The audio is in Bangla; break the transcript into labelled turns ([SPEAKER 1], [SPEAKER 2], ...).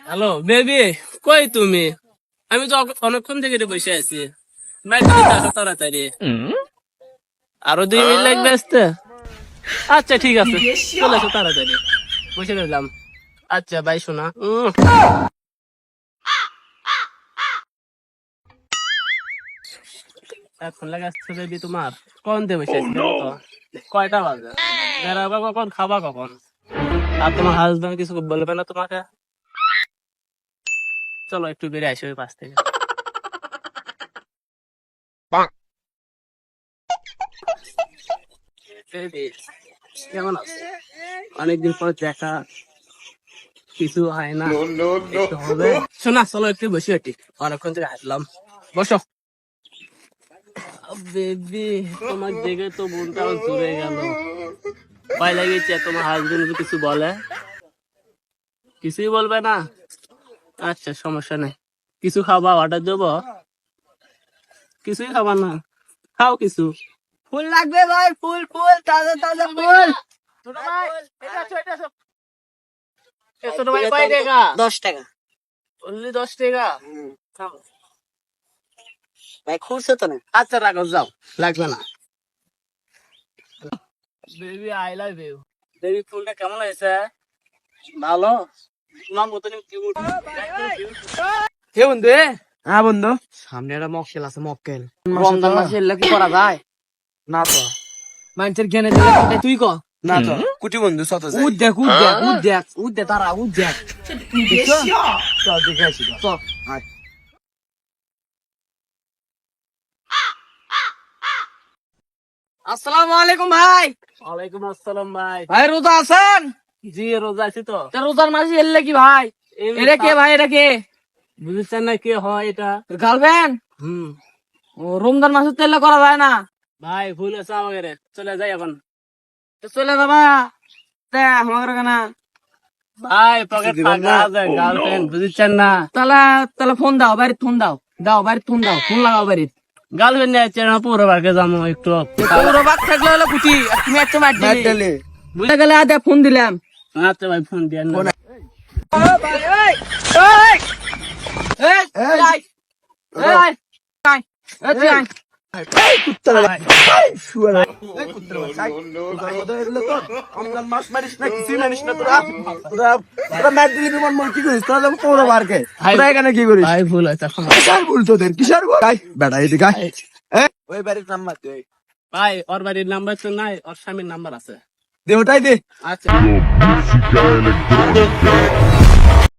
[SPEAKER 1] হ্যালো বেবি, কই তুমি? আমি তো অনেকক্ষণ থেকে বসে আছি। আসো তাড়াতাড়ি, আরো 2 মিনিট লাগবে আসতে। আচ্ছা ঠিক আছে, চলে আসো তাড়াতাড়ি, বসে রইলাম। আচ্ছা বাই সোনা। এখন লাগে আসছে বেবি তোমার? কোন দিয়ে বসে আছি দেখো তো, কয়টা বাজে? বেড়াবা কখন, খাবা কখন? আর তোমার হাজবেন্ড কিছু বলবে না তোমাকে? চলো একটু বেরিয়ে আসো ওই পাশ থেকে। বেবি, কেমন আছো? অনেকদিন পর দেখা, কিছু হয় না, একটু হবে। শোনা, চলো একটু বসে একটি, অনেকক্ষণ থেকে হাঁটলাম। বসো। বেবি, তোমার দেখে তো মনটাও জুড়ে গেল। ভয় লাগিয়েছে, তোমার হাজবেন্ড কিছু বলে? কিছুই বলবে না? আচ্ছা সমস্যা নেই, কিছু খাবা, অর্ডার দেবো? কিছুই খাবা না? খাও কিছু। ফুল লাগবে ভাই, ফুল ফুল, তাজা তাজা ফুল। ছোট ভাই, এটা আসো, এটা আসো। ছোট ভাই কয় টাকা?
[SPEAKER 2] 10 টাকা।
[SPEAKER 1] অনলি 10 টাকা? খাও।
[SPEAKER 2] ভাই খুঁজছে তো না।
[SPEAKER 1] আচ্ছা রাখো, যাও, লাগবে না। Baby I love you. Baby ফুলটা কেমন হয়েছে? ভালো? তোমার মতন কিউট। কে বন্ধু?
[SPEAKER 2] হ্যাঁ বন্ধু,
[SPEAKER 1] সামনে একটা মক্কেল আছে, মক্কেল।
[SPEAKER 2] রমজান মাসে এলে কি করা যায়?
[SPEAKER 1] না তো।
[SPEAKER 2] মানুষের জ্ঞানে দিলে কোনটা তুই কর।
[SPEAKER 1] না তো। কুটি বন্ধু শত যায়।
[SPEAKER 2] উদ দেখ, উদ দেখ, উদ দেখ, উদ দে তারা, উদ দেখ।
[SPEAKER 1] চল দেখে আসি তো।
[SPEAKER 2] চল। আসসালামু আলাইকুম ভাই।
[SPEAKER 1] ওয়ালাইকুম আসসালাম ভাই।
[SPEAKER 2] ভাই রোজা আছেন?
[SPEAKER 1] জি রোজা আছি তো।
[SPEAKER 2] তা রোজার মাসে এলে কি ভাই? এটা কে ভাই, এটা কে?
[SPEAKER 1] বুঝছেন না কে হয় এটা?
[SPEAKER 2] গার্লফ্রেন্ড?
[SPEAKER 1] হুম।
[SPEAKER 2] ও রমজান মাসে তো এলে করা যায় না।
[SPEAKER 1] ভাই ভুল আছে আমাকে রে। চলে যাই এখন।
[SPEAKER 2] তো চলে যাবা তে আমাদের কেনা।
[SPEAKER 1] ভাই পকেট ফাঁকা আছে, গার্লফ্রেন্ড বুঝছেন না?
[SPEAKER 2] তাহলে তাহলে ফোন দাও, বাড়িতে ফোন দাও, দাও বাড়িতে ফোন দাও, ফোন লাগাও বাড়িতে।
[SPEAKER 1] গার্লফ্রেন্ড নিয়ে না, পুরো বারকে যাবো একটু।
[SPEAKER 2] পুরো বাদ থাকলে হলো কুটি, আর তুমি একটা মার দিলে। বুঝে গেলে আদে ফোন দিলাম।
[SPEAKER 1] আচ্ছা ভাই ফোন দিয়ে না। ভাই ভুল আছে, ভাই ওর বাড়ির নাম্বার তো নাই, ওর স্বামীর নাম্বার আছে।
[SPEAKER 2] দে ওটাই দে।
[SPEAKER 1] আচ্ছা।